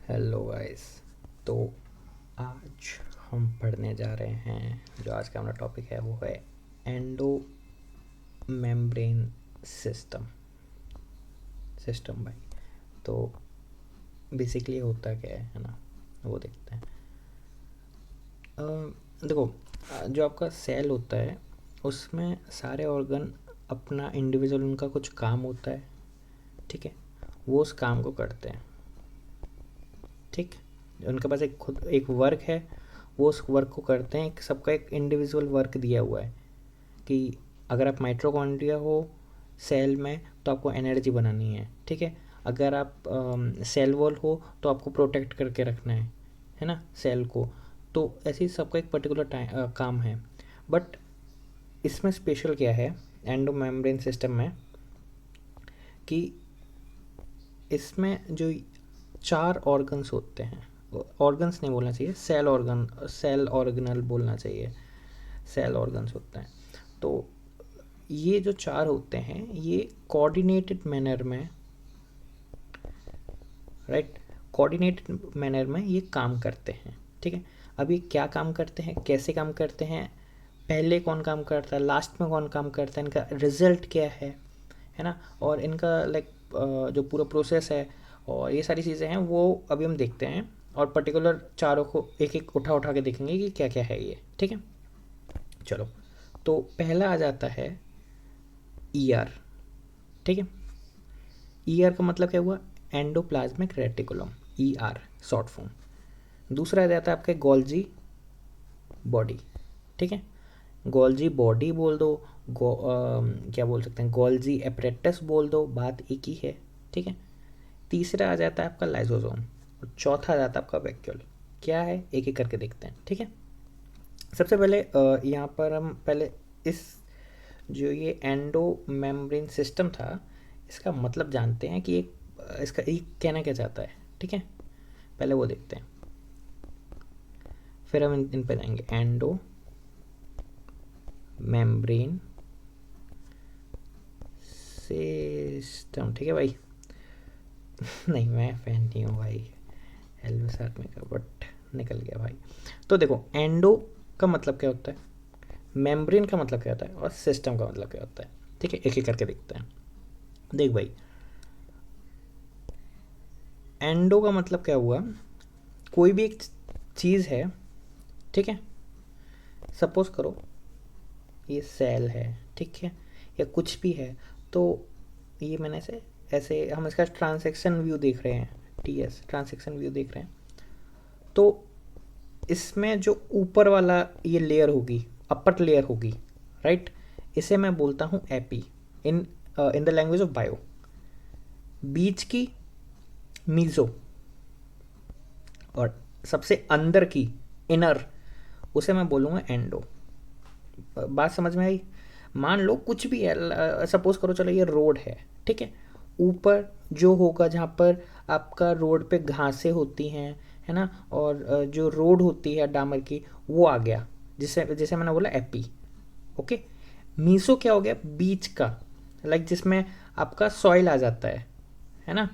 Hello guys. तो आज हम पढ़ने जा रहे हैं, जो आज का हमारा टॉपिक है वो है एंडो मेम्ब्रेन सिस्टम। भाई, तो बेसिकली होता क्या है ना, वो देखते हैं। देखो, जो आपका सेल होता है उसमें सारे ऑर्गन अपना इंडिविजुअल, उनका कुछ काम होता है, ठीक है। वो उस काम को करते हैं, ठीक। उनके पास एक खुद एक वर्क है, वो उस वर्क को करते हैं। सबका एक इंडिविजुअल वर्क दिया हुआ है कि अगर आप माइटोकॉन्ड्रिया हो सेल में तो आपको एनर्जी बनानी है, ठीक है। अगर आप सेल वॉल हो तो आपको प्रोटेक्ट करके रखना है ना, सेल को। तो ऐसे ही सबका एक पर्टिकुलर काम है। बट इसमें स्पेशल क्या है एंडो मेम्ब्रेन सिस्टम में, कि इसमें जो 4 ऑर्गन्स होते हैं, ऑर्गन्स नहीं बोलना चाहिए, सेल ऑर्गनल बोलना चाहिए। सेल ऑर्गन्स होते हैं। तो ये जो 4 होते हैं ये कोऑर्डिनेटेड मैनर में, राइट, कोऑर्डिनेटेड मैनर में ये काम करते हैं, ठीक है। अब ये क्या काम करते हैं, कैसे काम करते हैं, पहले कौन काम करता है, लास्ट में कौन काम करता है, इनका रिजल्ट क्या है ना, और इनका लाइक जो पूरा प्रोसेस है और ये सारी चीज़ें हैं वो अभी हम देखते हैं। और पर्टिकुलर चारों को एक एक उठा उठा के देखेंगे कि क्या क्या है ये, ठीक है। चलो, तो पहला आ जाता है ईआर, ठीक है। ईआर का मतलब क्या हुआ, endoplasmic reticulum, ER short form. दूसरा आ जाता है आपके गोल्जी बॉडी, ठीक है। गोल्जी बॉडी बोल दो, क्या बोल सकते हैं, गोल्जी एपरेटस बोल दो, बात एक ही है, ठीक है। तीसरा आ जाता है आपका लाइसोसोम और चौथा आ जाता है आपका वैक्यूल। क्या है एक एक करके देखते हैं, ठीक है। सबसे पहले यहाँ पर हम पहले इस जो ये एंडो मेम्ब्रेन सिस्टम था इसका मतलब जानते हैं कि एक इसका एक कहना क्या चाहता है, ठीक है। पहले वो देखते हैं, फिर हम इन पे जाएंगे। एंडो मेम्ब्रेन सिस्टम, ठीक है भाई। नहीं, मैं फैन नहीं हूँ भाई एल्विस आर्मी का, बट निकल गया भाई। तो देखो, एंडो का मतलब क्या होता है, मेम्ब्रेन का मतलब क्या होता है और सिस्टम का मतलब क्या होता है, ठीक है। एक एक करके देखते हैं। देख भाई, एंडो का मतलब क्या हुआ, कोई भी एक चीज़ है, ठीक है। सपोज करो ये सेल है, ठीक है, या कुछ भी है। तो ये मैंने ऐसे ऐसे हम इसका ट्रांसेक्शन व्यू देख रहे हैं, टीएस ट्रांसेक्शन व्यू देख रहे हैं। तो इसमें जो ऊपर वाला ये लेयर होगी, अपर लेयर होगी, राइट, इसे मैं बोलता हूँ एपी, इन in the language of bio. बीच की मीजो, और सबसे अंदर की इनर, उसे मैं बोलूँगा एंडो। बात समझ में आई। मान लो कुछ भी है, सपोज करो, चलो ये रोड है, ठीक है। ऊपर जो होगा जहाँ पर आपका रोड पे घासें होती हैं, है ना, और जो रोड होती है डामर की, वो आ गया, जिसे जैसे मैंने बोला एपी, ओके। मीसो क्या हो गया, बीच का, लाइक जिसमें आपका सॉइल आ जाता है ना।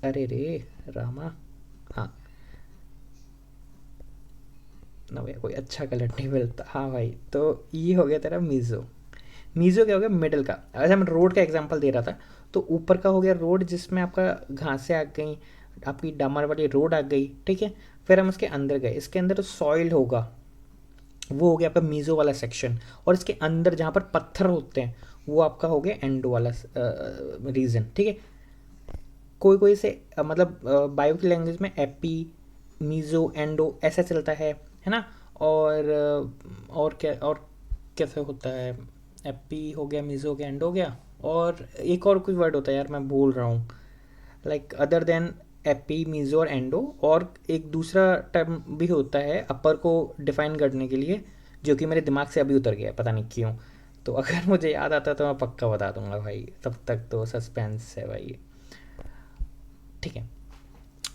अरे रे रामा, हाँ ना भैया, कोई अच्छा कलर नहीं मिलता, हाँ भाई। तो ये हो गया तेरा मीज़ो। मीज़ो क्या हो गया, मिडल का। अच्छा, मैं रोड का एग्जांपल दे रहा था। तो ऊपर का हो गया रोड, जिसमें आपका घासें आ गई, आपकी डामर वाली रोड आ गई, ठीक है। फिर हम इसके अंदर गए, इसके अंदर सॉइल होगा, वो हो गया आपका मीज़ो वाला सेक्शन। और इसके अंदर जहाँ पर पत्थर होते हैं वो आपका हो गया एंडो वाला रीजन, ठीक है। कोई कोई से मतलब बायो की लैंग्वेज में एपी, मीज़ो, एंडो ऐसा चलता है ना। और और क्या, और कैसे होता है, एपी हो गया, मीज़ो हो गया, एंडो हो गया, और एक और कोई वर्ड होता है यार, मैं भूल रहा हूँ, like other than AP, meso और एंडो। और एक दूसरा टर्म भी होता है अपर को डिफाइन करने के लिए, जो कि मेरे दिमाग से अभी उतर गया है, पता नहीं क्यों। तो अगर मुझे याद आता तो मैं पक्का बता दूंगा भाई, तब तक तो सस्पेंस है भाई, ठीक है।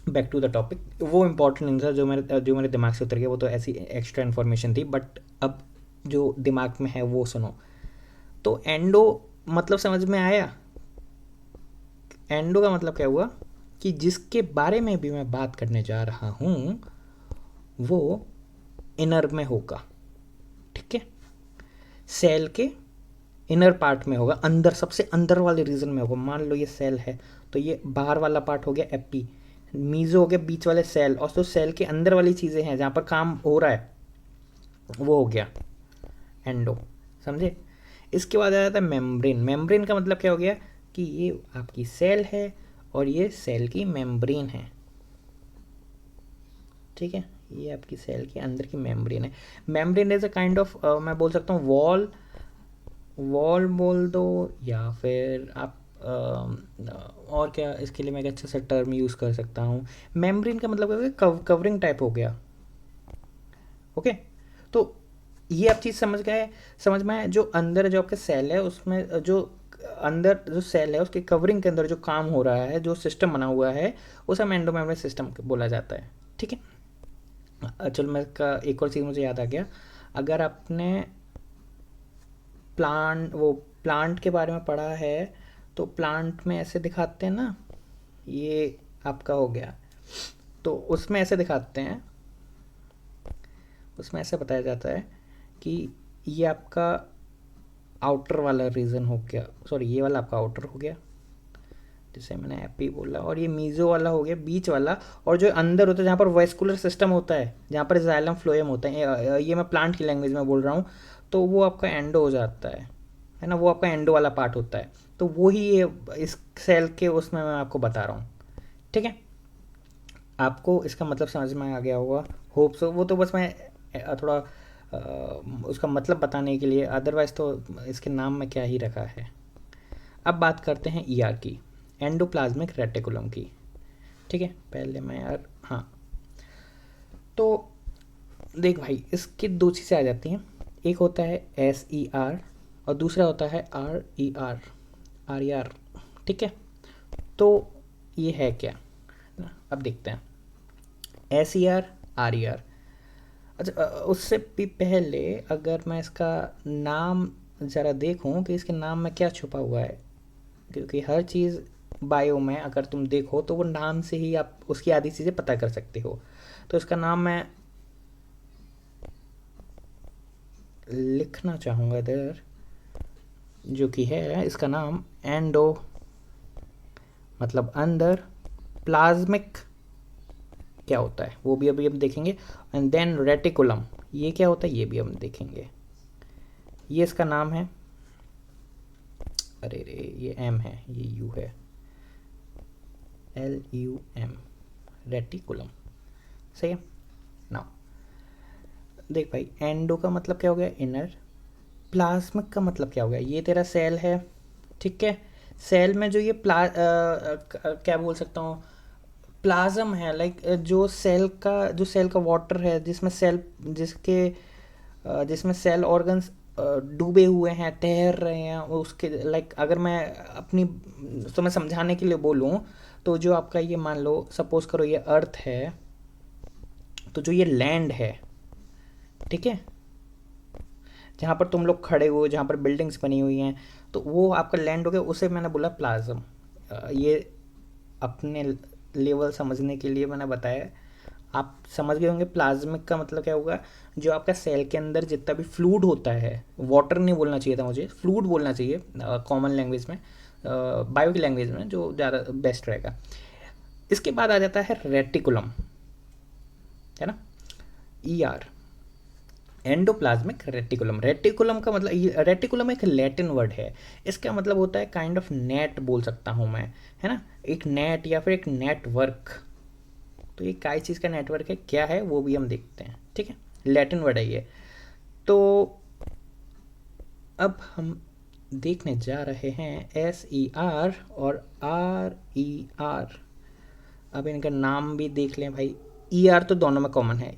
बैक टू द टॉपिक, वो इम्पोर्टेंट नहीं था जो मेरे दिमाग से उतर गया, वो तो ऐसी एक्स्ट्रा इन्फॉर्मेशन थी। बट अब जो दिमाग में है वो सुनो। तो एंडो मतलब समझ में आया। एंडो का मतलब क्या हुआ, कि जिसके बारे में भी मैं बात करने जा रहा हूँ वो इनर में होगा, ठीक है, सेल के इनर पार्ट में होगा, अंदर सबसे अंदर वाले रीजन में होगा। मान लो ये सेल है तो ये बाहर वाला पार्ट हो गया एपी, मीजो हो गया बीच वाले सेल, और तो सेल के अंदर वाली चीज़ें हैं जहाँ पर काम हो रहा है वो हो गया एंडो, समझे। इसके बाद आ जाता है मेम्ब्रेन। मेम्ब्रेन का मतलब क्या हो गया कि ये आपकी सेल है और ये सेल की मेम्ब्रेन है, ठीक है, ये आपकी सेल के अंदर की मेम्ब्रेन है। Membrane is a kind of, मैं बोल सकता हूँ वॉल, वॉल बोल दो, या फिर आप और क्या इसके लिए मैं एक अच्छा सा टर्म यूज़ कर सकता हूँ। मेम्ब्रेन का मतलब कवरिंग टाइप हो गया, ओके। तो ये आप चीज़ समझ गए, समझ में आया। जो अंदर जो आपके सेल है उसमें जो अंदर जो सेल है उसके कवरिंग के अंदर जो काम हो रहा है, जो सिस्टम बना हुआ है, उसे हम एंडोमेम्ब्रेन सिस्टम बोला जाता है, ठीक है। चलो मैं इसका एक और चीज़ मुझे याद आ गया। अगर आपने प्लांट के बारे में पढ़ा है तो प्लांट में ऐसे दिखाते हैं ना, ये आपका हो गया, तो उसमें ऐसे दिखाते हैं, उसमें ऐसे बताया जाता है कि ये आपका आउटर वाला रीजन हो गया, सॉरी ये वाला आपका आउटर हो गया जैसे मैंने एपी बोला, और ये मीजो वाला हो गया बीच वाला, और जो अंदर होता है जहाँ पर वेस्कुलर सिस्टम होता है, जहाँ पर जाइलम फ्लोएम होता है, ये मैं प्लांट की लैंग्वेज में बोल रहा हूँ, तो वो आपका एंडो हो जाता है ना, वो आपका एंडो वाला पार्ट होता है। तो वो ही ये इस सेल के उसमें मैं आपको बता रहा हूँ, ठीक है। आपको इसका मतलब समझ में आ गया होगा, होप सो। वो तो बस मैं थोड़ा उसका मतलब बताने के लिए, अदरवाइज तो इसके नाम में क्या ही रखा है। अब बात करते हैं ईआर की, एंडोप्लाज्मिक रेटिकुलम की, ठीक है। पहले मैं यार, हाँ, तो देख भाई इसकी दो चीज़ें आ जाती हैं, एक होता है एस ई आर और दूसरा होता है R E R, R E R, ठीक है। तो ये है क्या ना, अब देखते हैं S E R E R. अच्छा, उससे भी पहले अगर मैं इसका नाम ज़रा देखूं कि इसके नाम में क्या छुपा हुआ है, क्योंकि हर चीज़ बायो में अगर तुम देखो तो वो नाम से ही आप उसकी आधी चीज़ें पता कर सकते हो। तो इसका नाम मैं लिखना चाहूँगा इधर, जो कि है इसका नाम एंडो, मतलब अंदर, प्लाज्मिक क्या होता है वो भी अभी हम देखेंगे, एंड देन रेटिकुलम ये क्या होता है ये भी हम देखेंगे। ये इसका नाम है, अरे रे ये एम है, ये यू है, LUM, रेटिकुलम, सही है ना। देख भाई एंडो का मतलब क्या हो गया इनर, प्लाज्मिक का मतलब क्या हो गया, ये तेरा सेल है, ठीक है। सेल में जो ये क्या बोल सकता हूँ, प्लाज्म है, लाइक जो सेल का वाटर है, जिसमें सेल ऑर्गन्स डूबे हुए हैं, तैर रहे हैं उसके, लाइक अगर मैं अपनी तो मैं समझाने के लिए बोलूँ तो जो आपका ये मान लो सपोज करो ये अर्थ है, तो जो ये लैंड है, ठीक है, जहाँ पर तुम लोग खड़े हो, जहाँ पर बिल्डिंग्स बनी हुई हैं, तो वो आपका लैंड हो गया, उसे मैंने बोला प्लाज्म। ये अपने लेवल समझने के लिए मैंने बताया, आप समझ गए होंगे प्लाज्मिक का मतलब क्या होगा। जो आपका सेल के अंदर जितना भी फ्लूइड होता है, वाटर नहीं बोलना चाहिए था मुझे, फ्लूइड बोलना चाहिए कॉमन लैंग्वेज में, बायो की लैंग्वेज में जो ज़्यादा बेस्ट रहेगा। इसके बाद आ जाता है रेटिकुलम, है ना, ER, एंडोप्लाज्मिक रेटिकुलम। रेटिकुलम का मतलब, रेटिकुलम एक लैटिन वर्ड है, इसका मतलब होता है काइंड ऑफ नेट बोल सकता हूँ मैं, है ना, एक नेट या फिर एक नेटवर्क। तो ये काय चीज़ का नेटवर्क है, क्या है वो भी हम देखते हैं, ठीक है, लैटिन वर्ड है ये। तो अब हम देखने जा रहे हैं SER और RER। अब इनका नाम भी देख लें भाई, ER तो दोनों में कॉमन है,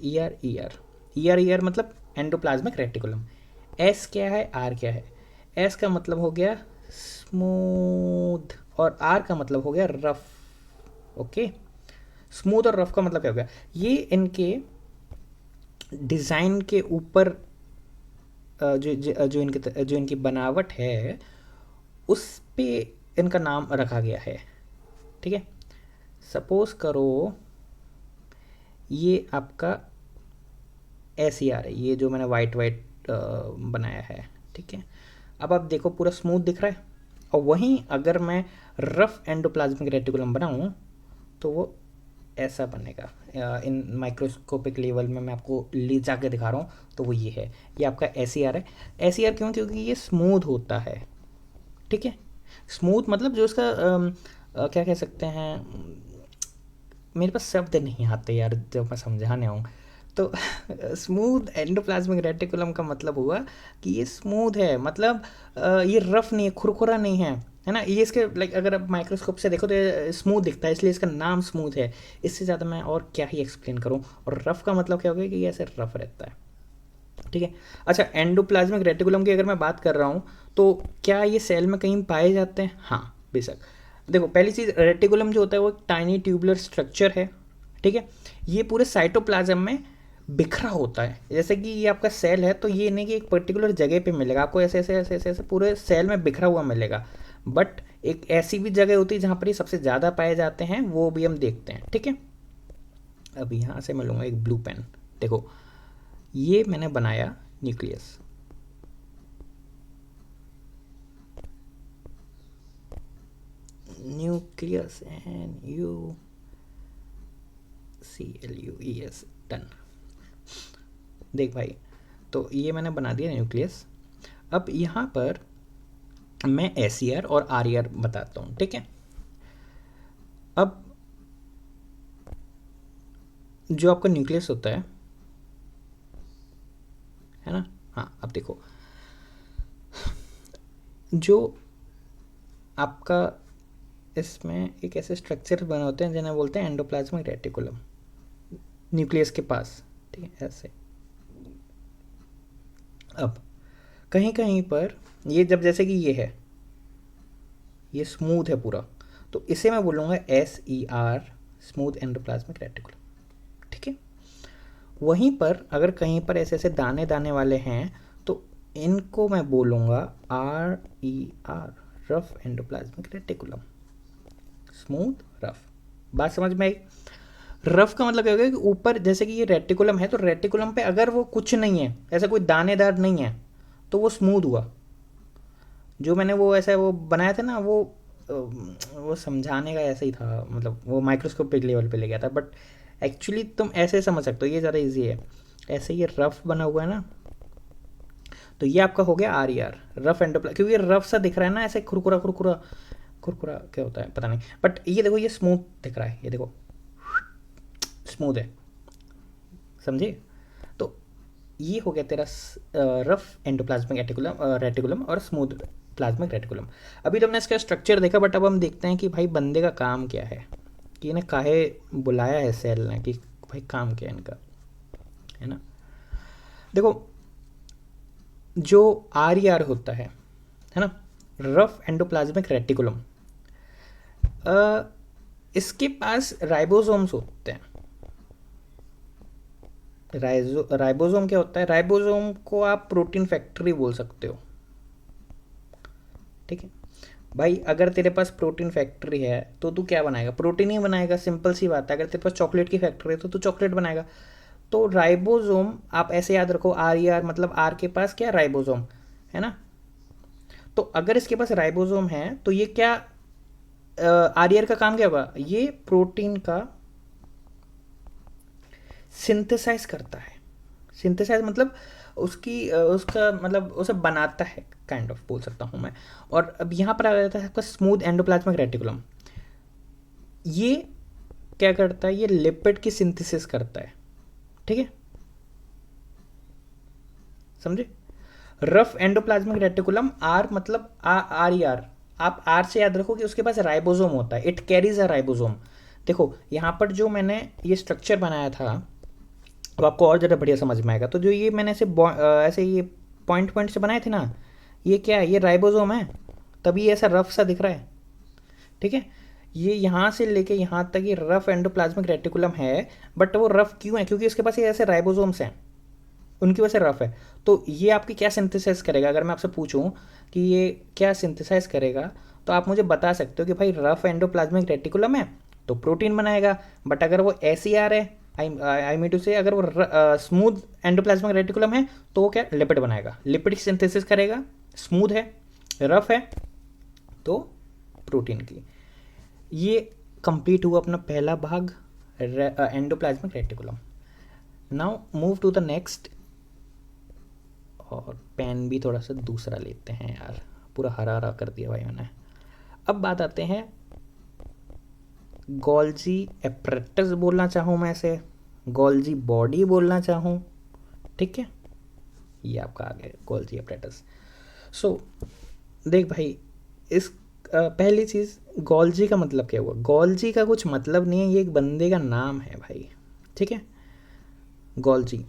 ER मतलब एंडोप्लाज्मिक रेटिकुलम। S क्या है, R क्या है। S का मतलब हो गया स्मूथ और R का मतलब हो गया रफ, ओके। स्मूथ और रफ का मतलब क्या हो गया, ये इनके डिज़ाइन के ऊपर जो इनकी बनावट है उस पे इनका नाम रखा गया है, ठीक है। सपोज करो ये आपका SER है, ये जो मैंने वाइट वाइट बनाया है, ठीक है। अब आप देखो पूरा स्मूथ दिख रहा है। और वहीं अगर मैं रफ एंडोप्लाज्मिक रेटिकुलम बनाऊँ तो वो ऐसा बनेगा। इन माइक्रोस्कोपिक लेवल में मैं आपको ले जाके दिखा रहा हूँ, तो वो ये है, ये आपका SER है। SER क्यों? क्योंकि ये स्मूथ होता है, ठीक है। स्मूथ मतलब जो इसका क्या कह सकते हैं, मेरे पास शब्द नहीं आते यार जब मैं समझाने आऊँ तो स्मूथ एंडोप्लाज्मिक रेटिकुलम का मतलब हुआ कि ये स्मूथ है, मतलब ये रफ नहीं है, खुरखुरा नहीं है ना। ये इसके लाइक अगर आप माइक्रोस्कोप से देखो तो ये स्मूथ दिखता है, इसलिए इसका नाम स्मूथ है। इससे ज़्यादा मैं और क्या ही एक्सप्लेन करूँ। और रफ का मतलब क्या हो गया कि ये ऐसे रफ रहता है, ठीक है। अच्छा, एंडोप्लाज्मिक रेटिकुलम की अगर मैं बात कर रहा हूँ तो क्या ये सेल में कहीं पाए जाते हैं? हाँ, बेशक। देखो पहली चीज़, रेटिकुलम जो होता है वो एक टाइनी ट्यूबुलर स्ट्रक्चर है, ठीक है। ये पूरे साइटोप्लाज्म में बिखरा होता है। जैसे कि ये आपका सेल है तो ये नहीं कि एक पर्टिकुलर जगह पे मिलेगा आपको, ऐसे ऐसे ऐसे ऐसे ऐसे पूरे सेल में बिखरा हुआ मिलेगा। बट एक ऐसी भी जगह होती है जहाँ पर ये सबसे ज़्यादा पाए जाते हैं, वो भी हम देखते हैं, ठीक है। अब यहाँ से मैं लूँगा एक ब्लू पेन। देखो ये मैंने बनाया न्यूक्लियस, न्यूक्लियस NUCLUES, डन। देख भाई, तो ये मैंने बना दिया न्यूक्लियस। अब यहाँ पर मैं SER और RER बताता हूँ, ठीक है। अब जो आपका न्यूक्लियस होता है ना, हाँ अब देखो जो आपका इसमें एक ऐसे स्ट्रक्चर बने होते हैं जिन्हें बोलते हैं एंडोप्लाज्मिक रेटिकुलम, न्यूक्लियस के पास, ठीक है, ऐसे। अब कहीं कहीं पर ये जब जैसे कि ये है, ये स्मूथ है पूरा, तो इसे मैं बोलूँगा SER, स्मूथ एंडोप्लाज्मिक रेटिकुलम, ठीक है। वहीं पर अगर कहीं पर ऐसे ऐसे दाने दाने वाले हैं तो इनको मैं बोलूँगा RER, rough endoplasmic reticulum, smooth rough. बात समझ में आई? रफ का मतलब क्या होगा कि ऊपर जैसे कि ये रेटिकुलम है तो रेटिकुलम पे अगर वो कुछ नहीं है, ऐसा कोई दानेदार नहीं है, तो वो स्मूथ हुआ। जो मैंने वो ऐसा वो बनाया था ना, वो समझाने का ऐसा ही था, मतलब वो माइक्रोस्कोपिक लेवल पे ले गया था, बट एक्चुअली तुम ऐसे समझ सकते हो, ये ज़्यादा इजी है। ऐसे ये रफ बना हुआ है ना, तो ये आपका हो गया RER, रफ एंडोप्लाज्मिक, क्योंकि ये रफ सा दिख रहा है ना, ऐसे खुरखुरा खुरखुरा खुरखुरा क्या होता है पता नहीं, बट ये देखो ये स्मूथ दिख रहा है, ये देखो स्मूथ है, समझे। तो ये हो गया तेरा रफ एंडोप्लाज्मिक रेटिकुलम और स्मूथ प्लाज्मिक रेटिकुलम। अभी तो हमने इसका स्ट्रक्चर देखा, बट अब हम देखते हैं कि भाई बंदे का काम क्या है, कि इन्हें काहे बुलाया है सेल ने, कि भाई काम क्या है इनका, है ना। देखो जो RER होता है ना, रफ एंडोप्लाज्मिक रेटिकुलम, इसके पास राइबोसोम्स होते हैं। राइबोसोम क्या होता है? राइबोसोम को आप प्रोटीन फैक्ट्री बोल सकते हो, ठीक है भाई। अगर तेरे पास प्रोटीन फैक्ट्री है तो तू क्या बनाएगा? प्रोटीन ही बनाएगा, सिंपल सी बात है। अगर तेरे पास चॉकलेट की फैक्ट्री है तो तू चॉकलेट बनाएगा। तो राइबोसोम आप ऐसे याद रखो, RER मतलब R के पास क्या? राइबोसोम, है ना। तो अगर इसके पास राइबोसोम है तो ये क्या, RER का काम क्या होगा? ये प्रोटीन का सिंथेसाइज करता है। सिंथेसाइज मतलब उसका मतलब उसे बनाता है, काइंड ऑफ बोल सकता हूँ मैं। और अब यहाँ पर आ जाता है आपका स्मूथ एंडोप्लाज्मिक रेटिकुलम। ये क्या करता है? ये लिपिड की सिंथेसिस करता है, ठीक है, समझे। रफ एंडोप्लाज्मिक रेटिकुलम, R मतलब RER, आप R से याद रखो कि उसके पास राइबोसोम होता है, इट कैरीज अ राइबोसोम। देखो यहाँ पर जो मैंने ये स्ट्रक्चर बनाया था, अब आपको और ज़्यादा बढ़िया समझ में आएगा। तो जो ये मैंने ऐसे ये पॉइंट पॉइंट से बनाए थे ना, ये क्या है? ये राइबोसोम है, तभी ऐसा रफ सा दिख रहा है, ठीक है। ये यहाँ से लेके यहाँ तक ये रफ एंडोप्लाज्मिक रेटिकुलम है, बट वो रफ क्यों है? क्योंकि इसके पास ये ऐसे राइबोसोम्स हैं, उनकी वजह से रफ है। तो ये आपकी क्या सिंथेसाइज करेगा? अगर मैं आपसे पूछूं कि ये क्या सिंथेसाइज करेगा, तो आप मुझे बता सकते हो कि भाई रफ एंडोप्लाज्मिक रेटिकुलम है तो प्रोटीन बनाएगा। बट अगर वो SER है, आई मीन टू से, अगर वो स्मूथ एंडोप्लाज्मिक रेटिकुलम है तो वो क्या लिपिड बनाएगा, लिपिड की सिंथेसिस करेगा। स्मूथ है, रफ है, तो प्रोटीन की। ये कंप्लीट हुआ अपना पहला भाग, endoplasmic reticulum. Now move to the next. और पेन भी थोड़ा सा दूसरा लेते हैं यार, पूरा हरा हरा कर दिया भाई मैंने। अब बात आते हैं गोल्जी एप्रेटस बोलना चाहूँ मैं इसे, गोल्जी बॉडी बोलना चाहूँ, ठीक है, ये आपका आ गया गोल्जी एप्रेटस। सो देख भाई, इस पहली चीज़, गोल्जी का मतलब क्या हुआ? गोल्जी का कुछ मतलब नहीं है, ये एक बंदे का नाम है भाई, ठीक है। गोल्जी,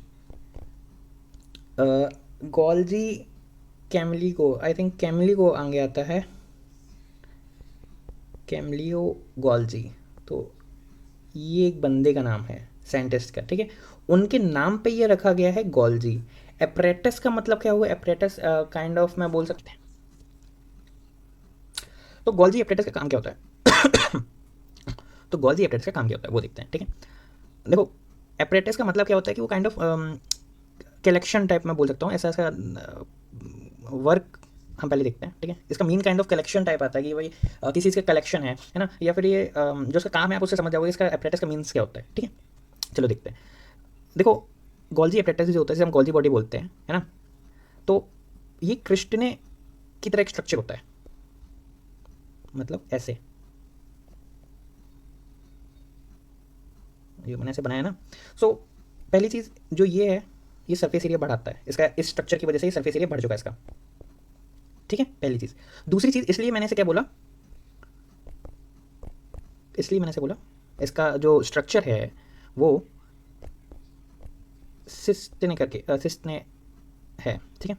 गोल्जी कैमली को, आई थिंक कैमली को आगे आता है, कैमलियो गोल्जी। तो ये एक बंदे का नाम है, साइंटिस्ट का, ठीक है। उनके नाम पे ये रखा गया है गोल्जी। एपरेटस का मतलब क्या हुआ? एपरेटस काइंड ऑफ मैं बोल सकते हैं। तो गोल्जी एपरेटस का काम क्या होता है? तो गोल्जी एपरेटस का काम क्या होता है वो देखते हैं, ठीक है। देखो, एपरेटस का मतलब क्या होता है कि वो काइंड ऑफ कलेक्शन टाइप में बोल सकता हूँ, ऐसा ऐसा वर्क हम पहले देखते हैं, ठीक है। इसका mean kind of collection type आता है कि भाई किसी चीज़ का कलेक्शन है ना, या फिर ये जो उसका काम है आप उससे समझ जाओगे इसका एपरेटस का मीन्स क्या होता है, ठीक है। चलो देखते हैं। देखो, गोल्जी एपरेटस जो होता है, जैसे हम गोल्जी बॉडी बोलते हैं, है ना, तो ये क्रिस्टने की तरह एक स्ट्रक्चर होता है, मतलब ऐसे, ये मैंने ऐसे बनाया ना। सो पहली चीज़ जो ये है, ये सरफेस एरिया बढ़ाता है इसका, इस स्ट्रक्चर की वजह से ये सरफेस एरिया बढ़ चुका है इसका, ठीक है, पहली चीज़। दूसरी चीज़, इसलिए मैंने इसे क्या बोला, इसलिए मैंने इसे बोला इसका जो स्ट्रक्चर है वो सिस्टने करके सिस्टने है, ठीक है।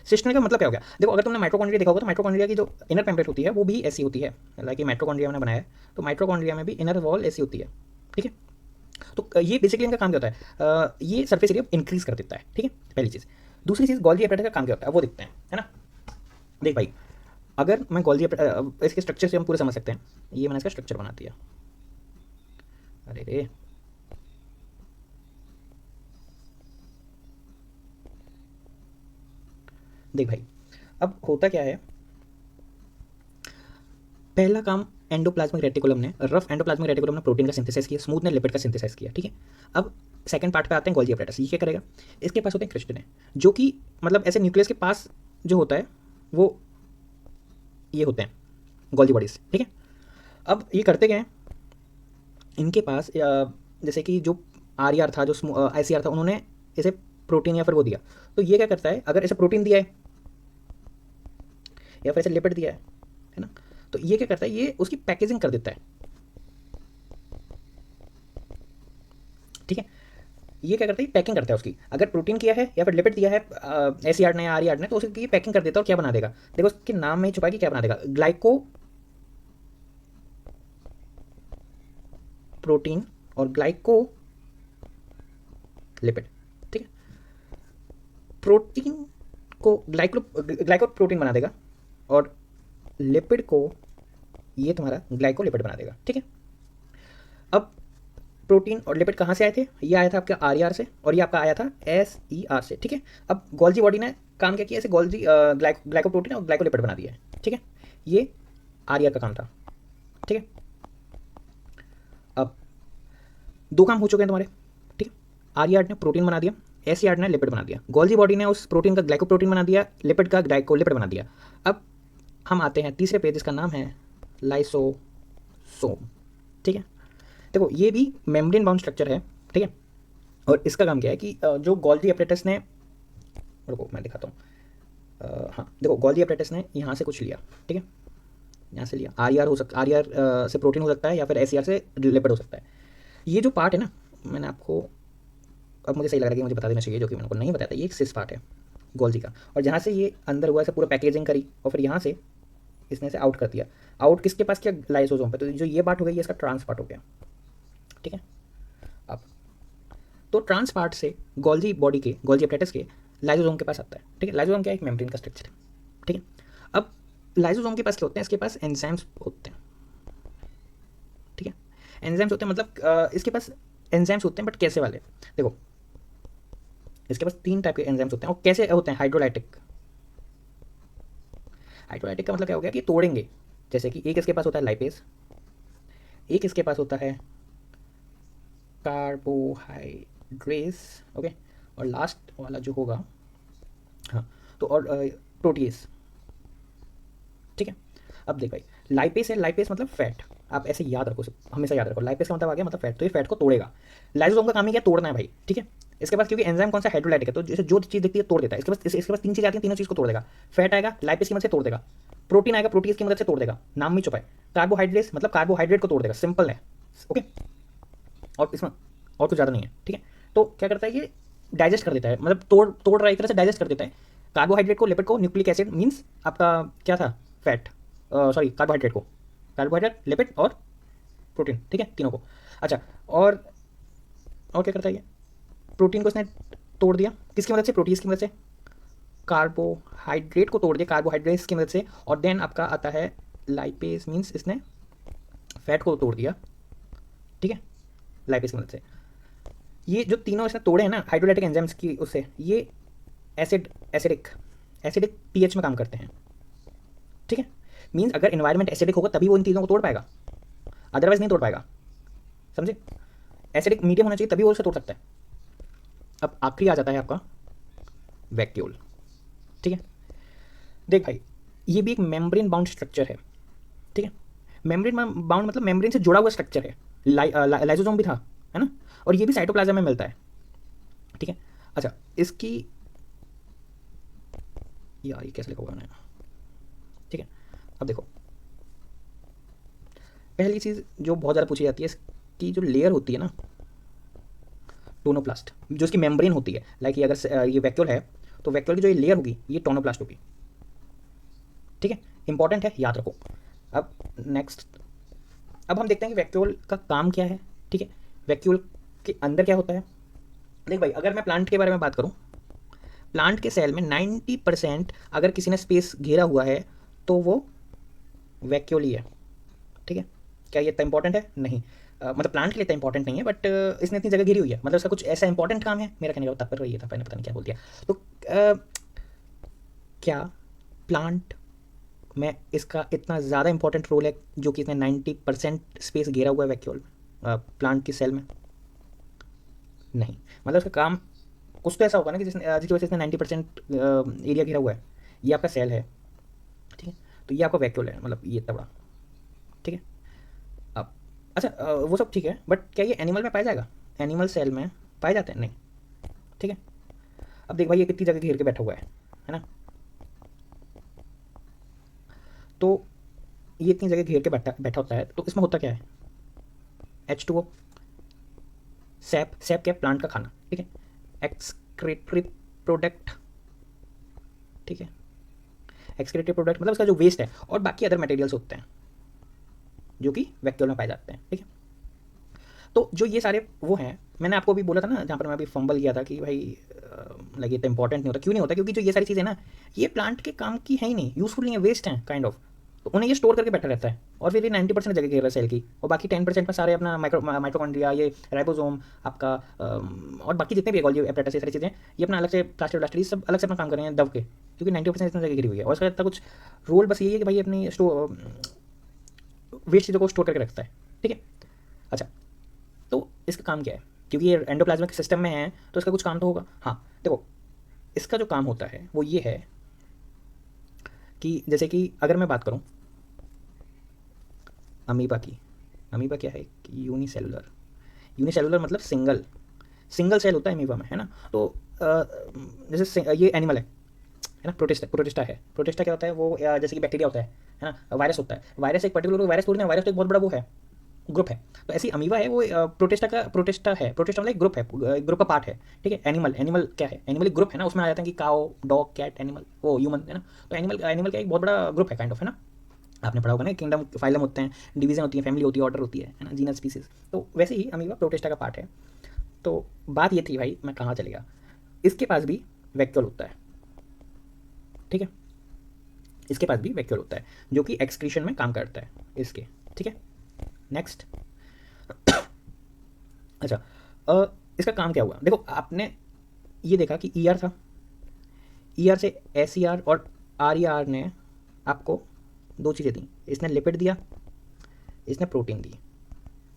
सिस्टने का मतलब क्या हो गया? देखो, अगर तुमने माइटोकॉन्ड्रिया देखा होगा तो माइटोकॉन्ड्रिया की जो इनर पेम्पलेट होती है वो भी ऐसी होती है, लाइक माइटोकॉन्ड्रिया मैंने बनाया है, तो माइटोकॉन्ड्रिया में भी इनर वॉल ऐसी होती है, ठीक है। तो ये बेसिकली इनका काम क्या होता है, ये सरफेस एरिया इंक्रीज कर देता है, ठीक है, पहली चीज़। दूसरी चीज़, गोल्जी एपरेटस का काम क्या होता है वो देखते हैं, है ना। देख भाई, अगर मैं गोल्जी इसके स्ट्रक्चर से हम पूरे समझ सकते हैं। ये मैंने इसका स्ट्रक्चर बना दिया, अरे रे, देख भाई, अब होता क्या है, पहला काम एंडोप्लाज्मिक रेटिकुलम ने, रफ एंडोप्लाज्मिक रेटिकुलम ने प्रोटीन का सिंथेसाइज किया, स्मूथ ने लिपिड का सिंथेसाइज किया, ठीक है। अब सेकंड पार्ट पे आते हैं, गोल्जी एपरेटस ये क्या करेगा? इसके पास होते हैं क्रिस्टने, जो कि मतलब ऐसे न्यूक्लियस के पास जो होता है वो ये होते हैं गोल्जी बॉडीज, ठीक है। अब ये करते क्या है, इनके पास जैसे कि जो RER था, जो ICR था, उन्होंने इसे प्रोटीन या फिर वो दिया, तो ये क्या करता है, अगर इसे प्रोटीन दिया है या फिर इसे लिपिड दिया है ना, तो ये क्या करता है, ये उसकी पैकेजिंग कर देता है, ठीक है। ये क्या करता है, पैकिंग करता है उसकी। अगर प्रोटीन किया है या फिर लिपिड दिया है SER ने या RER ने, तो उसकी पैकिंग कर देता है और क्या बना देगा, देखो उसके नाम में ही छुपा कि क्या बना देगा, ग्लाइको प्रोटीन और ग्लाइको लिपिड, ठीक है। प्रोटीन को ग्लाइको प्रोटीन बना देगा और लिपिड को ये तुम्हारा ग्लाइको लिपिड बना देगा, ठीक है। अब प्रोटीन और लिपिड कहाँ से आए थे? ये आया था आपका RER से और ये आपका आया था SER से, ठीक है। अब गोल्जी बॉडी ने काम क्या किया, ऐसे गोल्जी ग्लाइको प्रोटीन और ग्लाइको लिपिड बना दिया है, ठीक है। ये RER का काम था, ठीक है। अब दो काम हो चुके हैं तुम्हारे, ठीक है। RER ने प्रोटीन बना दिया, SER ने लिपिड बना दिया, गोल्जी बॉडी ने उस प्रोटीन का ग्लाइको प्रोटीन बना दिया, लिपिड का ग्लाइको लिपिड बना दिया। अब हम आते हैं तीसरे पेज, जिसका नाम है लाइसोसोम, ठीक है। देखो, ये भी मेम्ब्रेन बाउंड स्ट्रक्चर है, ठीक है। और इसका काम क्या है कि जो गोल्जी एपरेटस ने, रुको मैं दिखाता हूँ, हाँ देखो, गोल्जी एपरेटस ने यहाँ से कुछ लिया, ठीक है, यहाँ से लिया, RER हो सकता, RER से प्रोटीन हो सकता है या फिर SER से लिपिड हो सकता है। ये जो पार्ट है ना, मैंने आपको, अब मुझे सही लग रहा है कि मुझे बता देना चाहिए, जो कि मैंने को नहीं बताया था, ये एक सिस पार्ट है गोल्जी का, और जहाँ से ये अंदर हुआ है पूरा पैकेजिंग करी और फिर यहाँ से इसने से आउट कर दिया। आउट किसके पास किया? लाइसोसोम पे। तो जो ये पार्ट हो गई, ये इसका ट्रांस पार्ट हो गया, ठीक है। अब तो ट्रांस पार्ट से गोल्जी बॉडी के, गोल्जी एपरेटस के लाइसोसोम के पास आता है, ठीक है। लाइसोसोम क्या है? एक मेम्ब्रेन का स्ट्रक्चर है, ठीक है। अब लाइसोसोम के पास क्या होते हैं? इसके पास एंजाइम्स होते हैं, ठीक है। एंजाइम्स होते हैं मतलब इसके पास एंजाइम्स होते हैं, बट कैसे वाले? देखो इसके पास 3 टाइप के एंजाइम्स होते हैं। और कैसे होते हैं? हाइड्रोलाइटिक। हाइड्रोलाइटिक का मतलब क्या हो गया कि तोड़ेंगे। जैसे कि एक इसके पास होता है लाइपेज, एक इसके पास होता है कार्बोहाइड्रेस, ओके, और लास्ट वाला जो होगा, हाँ, तो और प्रोटीज, ठीक है। अब देख भाई, लाइपेस है, लाइपेस मतलब फैट। आप ऐसे याद रखो, हमेशा याद रखो, लाइपेस का मतलब आ गया मतलब फैट, तो ये फैट को तोड़ेगा। लाइसोसोम का काम ही क्या? तोड़ना है भाई, ठीक है। इसके पास क्योंकि एंजाइम कौन सा? हाइड्रोलाइटिक है, तो जैसे जो चीज़ दिखती है तोड़ देता है। इसके पास 3 चीज़ आती हैं, तीनों चीज़ को तोड़ देगा। फैट आएगा, लाइपेस की मदद से तोड़ देगा। प्रोटीन आएगा, प्रोटीन की मदद से तोड़ देगा, नाम में छुपा है। कार्बोहाइड्रेट्स मतलब कार्बोहाइड्रेट को तोड़ देगा, सिंपल है, ओके। और इसमें और कुछ ज़्यादा नहीं है, ठीक है। तो क्या करता है ये? डाइजेस्ट कर देता है, मतलब तोड़ तोड़ रहा है, एक तरह से डाइजेस्ट कर देता है कार्बोहाइड्रेट को, लिपिड को, न्यूक्लिक एसिड मीन्स आपका क्या था? फैट, सॉरी कार्बोहाइड्रेट को, कार्बोहाइड्रेट, लिपिड और प्रोटीन, ठीक है, तीनों को। अच्छा, और क्या करता है ये? प्रोटीन को इसने तोड़ दिया, किसकी मदद से? प्रोटीज की मदद से। कार्बोहाइड्रेट को तोड़ दिया कार्बोहाइड्रेट्स की मदद से, और देन आपका आता है लाइपेज, मीन्स इसने फैट को तोड़ दिया, ठीक है, लाइपेज की मदद से। ये जो तीनों इसने तोड़े हैं ना हाइड्रोलाइटिक एंजाइम्स की उससे, ये एसिडिक पीएच में काम करते हैं, ठीक है। मीन्स अगर इन्वायरमेंट एसिडिक होगा तभी वो इन चीज़ों को तोड़ पाएगा, अदरवाइज नहीं तोड़ पाएगा, समझे? एसिडिक मीडियम होना चाहिए तभी वो उसे तोड़ सकता है। अब आखिरी आ जाता है आपका वैक्यूल, ठीक है। देख भाई, ये भी एक मेम्ब्रेन बाउंड स्ट्रक्चर है, ठीक है। मेम्ब्रेन बाउंड मतलब मेम्ब्रेन से जुड़ा हुआ स्ट्रक्चर है। लाइसोसोम भी था, है ना, और ये भी साइटोप्लाज्म में मिलता है, ठीक है। अच्छा, इसकी यार ये कैसे लिखा होगा मैंने, ठीक है। अब देखो, पहली चीज़ जो बहुत ज़्यादा पूछी जाती है, इसकी जो लेयर होती है ना, टोनोप्लास्ट, जो इसकी मेम्ब्रेन होती है, लाइक ये अगर ये वैक्यूल है तो वैक्यूल की जो ये लेयर होगी ये टोनोप्लास्ट होगी, ठीक है। इंपॉर्टेंट है, याद रखो। अब नेक्स्ट, अब हम देखते हैं कि वैक्यूल का काम क्या है, ठीक है। वैक्यूल के अंदर क्या होता है? देख भाई, अगर मैं प्लांट के बारे में बात करूं, प्लांट के सेल में 90% अगर किसी ने स्पेस घेरा हुआ है तो वो वैक्यूल ही है, ठीक है। क्या ये इतना इंपॉर्टेंट है? नहीं, मतलब प्लांट के लिए इतना इंपॉर्टेंट नहीं है, बट इसने इतनी जगह घिरी हुई है, मतलब इसका कुछ ऐसा इंपॉर्टेंट काम है, मेरा कहने का तात्पर्य ये था, मैंने पता नहीं क्या बोल दिया। तो क्या प्लांट में इसका इतना ज़्यादा इंपॉर्टेंट रोल है जो कि इसने 90% स्पेस घेरा हुआ है वैक्यूल प्लांट की सेल में? नहीं, मतलब उसका काम कुछ तो ऐसा होगा ना कि जिसकी वजह से इसने 90% एरिया घेरा हुआ है। ये आपका सेल है, ठीक है, तो ये आपका वैक्यूल है, मतलब ये इतना बड़ा, ठीक है। अब अच्छा, वो सब ठीक है, बट क्या ये एनिमल में पाया जाएगा? एनिमल सेल में पाए जाते हैं? नहीं, ठीक है। अब देख भाई, ये कितनी जगह घेर के बैठा हुआ है ना, तो ये इतनी जगह घेर के बैठा बैठा होता है, तो इसमें होता क्या है? H2O, सैप, सैप क्या? प्लांट का खाना, ठीक है। एक्सक्रीटरी प्रोडक्ट, ठीक है, एक्सक्रीटरी प्रोडक्ट मतलब इसका जो वेस्ट है, और बाकी अदर मटेरियल्स होते हैं जो कि वैक्यूल में पाए जाते हैं, ठीक है। तो जो ये सारे वो हैं, मैंने आपको अभी बोला था ना, जहाँ पर मैं अभी फंबल किया था कि भाई लगे तो इंपॉर्टेंट नहीं होता, क्यों नहीं होता? क्योंकि जो ये सारी चीज़ें ना, ये प्लांट के काम की है ही नहीं, यूज़फुल नहीं है, वेस्ट हैं काइंड ऑफ, तो उन्हें ये स्टोर करके बैठा रहता है, और फिर ये 90% जगह घेर रहा है सेल की, और बाकी 10% में सारे अपना माइक्रोकॉन्ड्रिया, ये राइबोसोम आपका, और बाकी जितने भी गोल्जी एपरेटस, ये सारी चीज़ें, ये अपना अलग से प्लास्टिक व्लास्टिक सब अलग से अपना काम कर रहे हैं दब के, क्योंकि 90% इतना जगह घिरी हुई है, और उसका इतना कुछ रोल बस यही है कि भाई अपनी वेस्ट चीज़ों को स्टोर करके रखता है, ठीक है। अच्छा, तो इसका काम क्या है? क्योंकि ये एंडोप्लाज्मिक सिस्टम में है तो इसका कुछ काम तो होगा। हाँ देखो, इसका जो काम होता है वो ये है कि जैसे कि अगर मैं बात करूं अमीबा की, अमीबा क्या है? यूनिसेलुलर, यूनिसेलुलर मतलब सिंगल, सिंगल सेल होता है अमीबा में, है ना। तो जैसे ये एनिमल है ना, प्रोटिस्टा, प्रोटिस्टा है। प्रोटिस्टा क्या होता है? वो जैसे कि बैक्टीरिया होता है ना, वायरस होता है। वायरस एक पर्टिकुलर वायरस थोड़ी ना, वायरस तो एक बहुत बड़ा वो है, ग्रुप है। तो ऐसी अमीबा है, वो प्रोटिस्टा है। प्रोटिस्टा मतलब एक ग्रुप है, ग्रुप का पार्ट है, ठीक है। एनिमल, एनिमल क्या है? एनिमल एक ग्रुप है ना, उसमें आ जाते हैं कि काओ, डॉग, कैट, एनिमल, वो ह्यूमन, है ना। तो एनिमल, एनिमल का एक बहुत बड़ा ग्रुप है काइंड ऑफ, है ना। आपने पढ़ा होगा ना, किंगडम, फाइलम होते हैं, डिवीजन होती है, फैमिली होती है, ऑर्डर होती है ना, जीनस, स्पीसीज। तो वैसे ही अमीबा प्रोटिस्टा का पार्ट है। तो बात ये थी भाई, मैं कहाँ चले गया, इसके पास भी वैक्यूल होता है, ठीक है। इसके पास भी वैक्यूल होता है जो कि एक्सक्रीशन में काम करता है इसके, ठीक है। नेक्स्ट, अच्छा, इसका काम क्या हुआ, देखो आपने ये देखा कि ई आर था, ई आर से एस ई आर और आर ई आर ने आपको दो चीज़ें दी, इसने लिपिड दिया, इसने प्रोटीन दी,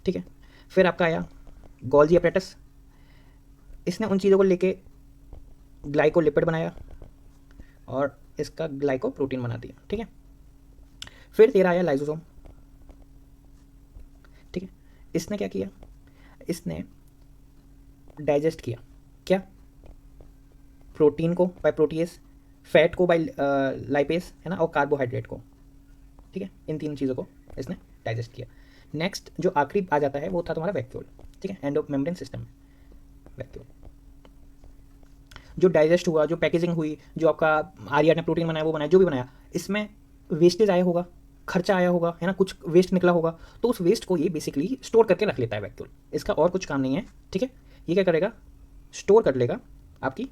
ठीक है। फिर आपका आया गोल्जी अपरेटस, इसने उन चीज़ों को लेके ग्लाइकोलिपिड बनाया और इसका ग्लाइको प्रोटीन बना दिया, ठीक है। फिर तेरा आया लाइसोसोम, ठीक है। इसने क्या किया, इसने डाइजेस्ट किया, क्या, प्रोटीन को बाय प्रोटीएस, फैट को बाय लाइपेस, है ना, और कार्बोहाइड्रेट को, ठीक है। इन तीन चीज़ों को इसने डाइजेस्ट किया। नेक्स्ट जो आखिरी आ जाता है वो था तुम्हारा वैक्यूल, ठीक है, एंडो मेम्ब्रेन सिस्टम में वैक्यूल। जो डाइजेस्ट हुआ, जो पैकेजिंग हुई, जो आपका आर्या ने प्रोटीन बनाया वो बनाया, जो भी बनाया, इसमें वेस्टेज आया होगा, खर्चा आया होगा, है ना, कुछ वेस्ट निकला होगा, तो उस वेस्ट को ये बेसिकली स्टोर करके रख लेता है वैक्यूल। इसका और कुछ काम नहीं है, ठीक है। ये क्या करेगा, स्टोर कर लेगा आपकी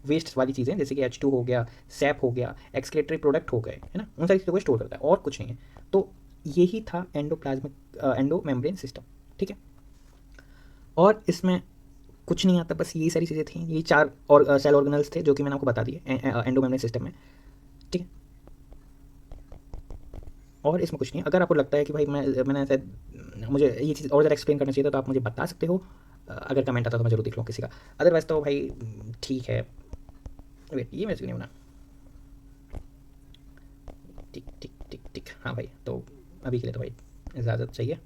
वेस्ट वाली चीज़ें, जैसे कि H2 हो गया, सैप हो गया, एक्सक्रेटरी प्रोडक्ट हो गए, है ना, उन सारी चीज़ों को स्टोर करता है और कुछ नहीं है। तो यही था एंडोप्लाज्मिक एंडो मेम्ब्रेन सिस्टम, ठीक है। और इसमें कुछ नहीं आता, बस यही सारी चीज़ें थी, यही चार और सेल ऑर्गेनल्स थे जो कि मैंने आपको बता दिए एंडो मेम्ब्रेन सिस्टम में, ठीक है। और इसमें कुछ नहीं। अगर आपको लगता है कि भाई मैंने शायद मुझे ये चीज़ और ज़्यादा एक्सप्लेन करना चाहिए था तो आप मुझे बता सकते हो, अगर कमेंट आता तो मैं जरूर देख लूँ किसी का, अदरवाइज तो भाई ठीक है। वेट, ये मैंने नहीं बना, ठीक ठीक ठीक ठीक, हाँ भाई, तो अभी के लिए तो भाई इजाज़त चाहिए।